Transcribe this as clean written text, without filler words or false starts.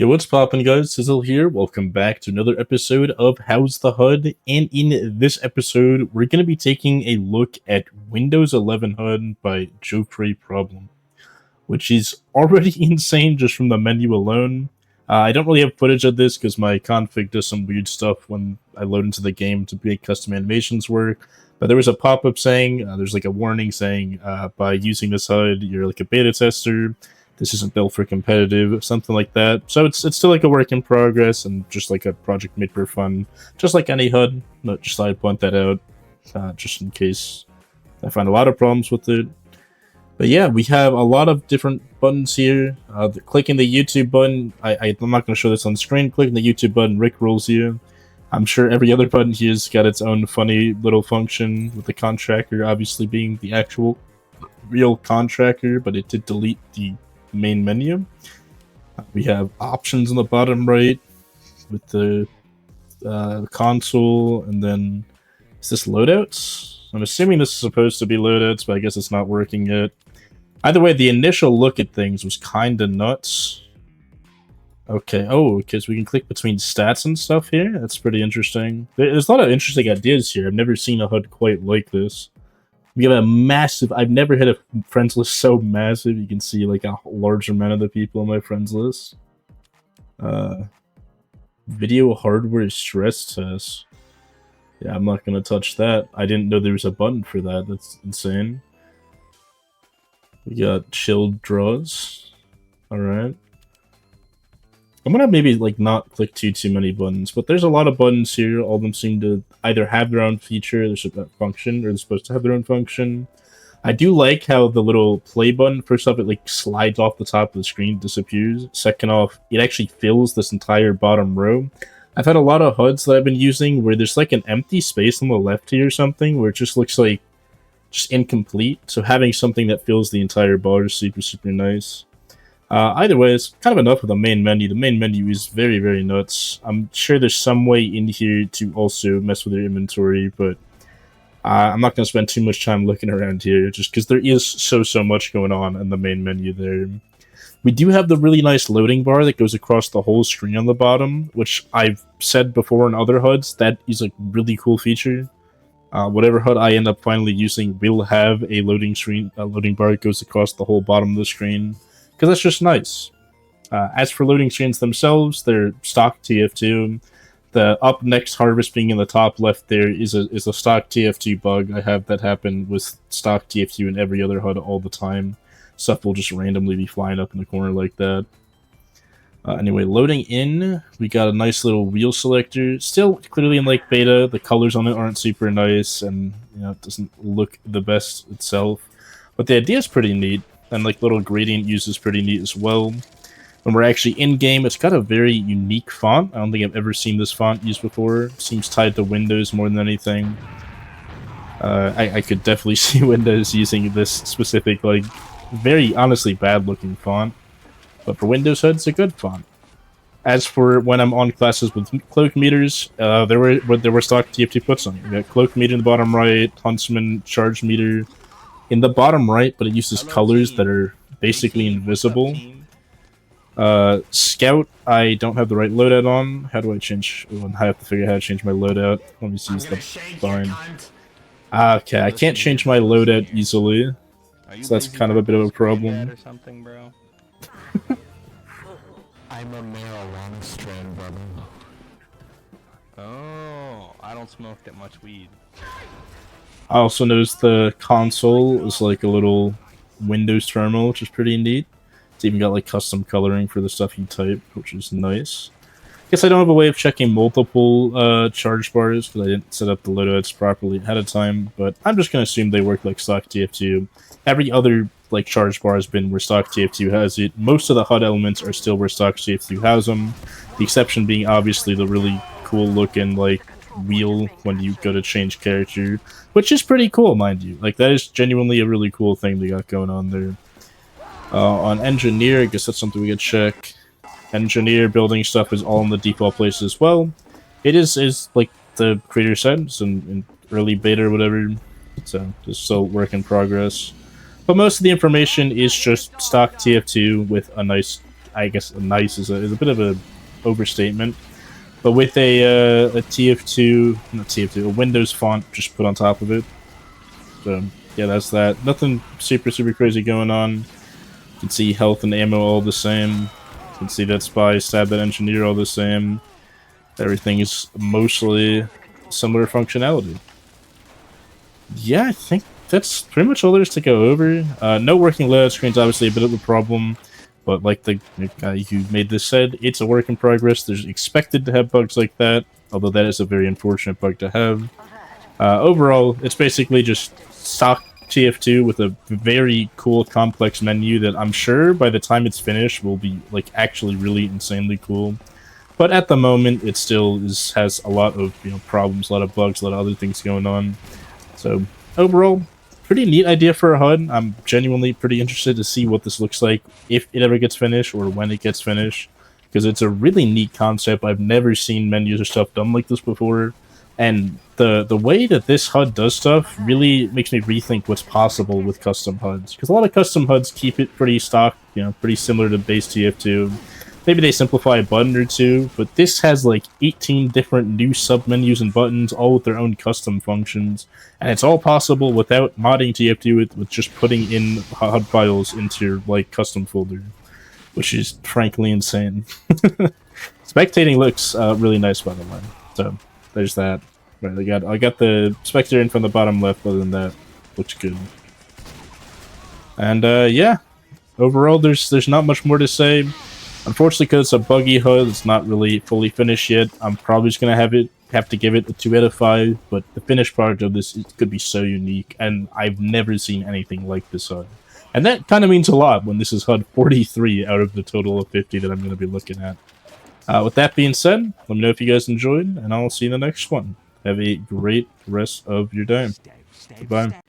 Yo, what's poppin', guys? Sizzle here. Welcome back to another episode of How's the HUD? And in this episode, we're going to be taking a look at Windows 11 HUD by JofreProblem, which is already insane just from the menu alone. I don't really have footage of this because my config does some weird stuff when I load into the game to make custom animations work. But there was a pop-up saying, there's like a warning saying, by using this HUD, you're like a beta tester. This isn't built for competitive, something like that. So it's still like a work in progress and just like a project made for fun, just like any HUD. But just thought I'd point that out, just in case I find a lot of problems with it. But yeah, we have a lot of different buttons here. Clicking the YouTube button, I'm not going to show this on screen. Clicking the YouTube button rickrolls you. I'm sure every other button here's got its own funny little function, with the contractor obviously being the actual real contractor, but it did delete the main menu. We have options on the bottom right with the console, and then is this loadouts? I'm assuming this is supposed to be loadouts, but I guess it's not working yet. Either way, the initial look at things was kinda nuts. Okay, oh, because we can click between stats and stuff here. That's pretty interesting. There's a lot of interesting ideas here. I've never seen a HUD quite like this. We have a massive... I've never had a friends list so massive. You can see like a large amount of the people on my friends list. Video hardware stress test. Yeah, I'm not going to touch that. I didn't know there was a button for that. That's insane. We got chilled draws. Alright. I'm gonna maybe like not click too many buttons, but there's a lot of buttons here. All of them seem to either have their own feature, there's a function, or they're supposed to have their own function. I do like how the little play button, first off, it like slides off the top of the screen, disappears. Second off, it actually fills this entire bottom row. I've had a lot of HUDs that I've been using where there's like an empty space on the left here or something, where it just looks like just incomplete. So having something that fills the entire bar is super nice. Either way, it's kind of enough of the main menu. The main menu is very nuts. I'm sure there's some way in here to also mess with your inventory, but I'm not going to spend too much time looking around here, just because there is so much going on in the main menu there. We do have the really nice loading bar that goes across the whole screen on the bottom, which I've said before in other HUDs, that is a really cool feature. Whatever HUD I end up finally using will have a loading bar that goes across the whole bottom of the screen, because that's just nice. As for loading screens themselves, they're stock TF2. The up next harvest being in the top left there is a stock TF2 bug. I have that happen with stock TF2 and every other HUD all the time. Stuff will just randomly be flying up in the corner like that. Anyway, loading in, we got a nice little wheel selector. Still clearly in like beta, the colors on it aren't super nice, and you know, it doesn't look the best itself. But the idea is pretty neat. And like little gradient use is pretty neat as well. When we're actually in game, it's got a very unique font. I don't think I've ever seen this font used before. It seems tied to Windows more than anything. I could definitely see Windows using this specific, like, very honestly bad looking font. But for Windows HUD, it's a good font. As for when I'm on classes with cloak meters, there were stock TF2 puts on it. We got cloak meter in the bottom right, huntsman charge meter in the bottom right, but it uses colors that are basically invisible. Scout, I don't have the right loadout on. How do I change? I have to figure out how to change my loadout. Let me see the bind. Okay, I can't change my loadout easily, so that's kind of a bit of a problem. I'm a marijuana strain, brother. Oh, I don't smoke that much weed. I also noticed the console is like a little Windows terminal, which is pretty neat. It's even got like custom coloring for the stuff you type, which is nice. Guess I don't have a way of checking multiple charge bars because I didn't set up the loadouts properly ahead of time, but I'm just going to assume they work like stock TF2. Every other like charge bar has been where stock TF2 has it. Most of the HUD elements are still where stock TF2 has them. The exception being obviously the really cool looking like wheel when you go to change character, which is pretty cool, mind you. Like, that is genuinely a really cool thing they got going on there. On engineer, I guess that's something we could check. Engineer building stuff is all in the default places as well. It is like the creator said, it's in early beta or whatever, so it's still work in progress. But most of the information is just stock TF2 with a nice I guess nice is a bit of a overstatement. But with a TF2, not TF2, a Windows font just put on top of it. So yeah, that's that. Nothing super crazy going on. You can see health and ammo all the same. You can see that spy, stab that engineer all the same. Everything is mostly similar functionality. Yeah, I think that's pretty much all there is to go over. No working layout screens, obviously a bit of a problem. But like the guy who made this said, it's a work in progress. There's expected to have bugs like that, although that is a very unfortunate bug to have. Overall, it's basically just stock TF2 with a very cool, complex menu that I'm sure by the time it's finished will be like actually really insanely cool. But at the moment, it still has a lot of problems, a lot of bugs, a lot of other things going on. So overall, pretty neat idea for a HUD. I'm genuinely pretty interested to see what this looks like if it ever gets finished or when it gets finished, because it's a really neat concept. I've never seen menus or stuff done like this before, and the way that this HUD does stuff really makes me rethink what's possible with custom HUDs, because a lot of custom HUDs keep it pretty stock, pretty similar to base TF2. Maybe they simplify a button or two, but this has like 18 different new submenus and buttons, all with their own custom functions, and it's all possible without modding TF2 with just putting in HUD files into your like custom folder, which is frankly insane. Spectating looks really nice, by the way. So there's that. Right, I got the spectator in from the bottom left. Other than that, looks good. And yeah, overall, there's not much more to say. Unfortunately, because it's a buggy HUD, it's not really fully finished yet. I'm probably just gonna have to give it a 2 out of 5. But the finished product of this could be so unique, and I've never seen anything like this HUD. And that kind of means a lot when this is HUD 43 out of the total of 50 that I'm going to be looking at. With that being said, let me know if you guys enjoyed, and I'll see you in the next one. Have a great rest of your day. Goodbye.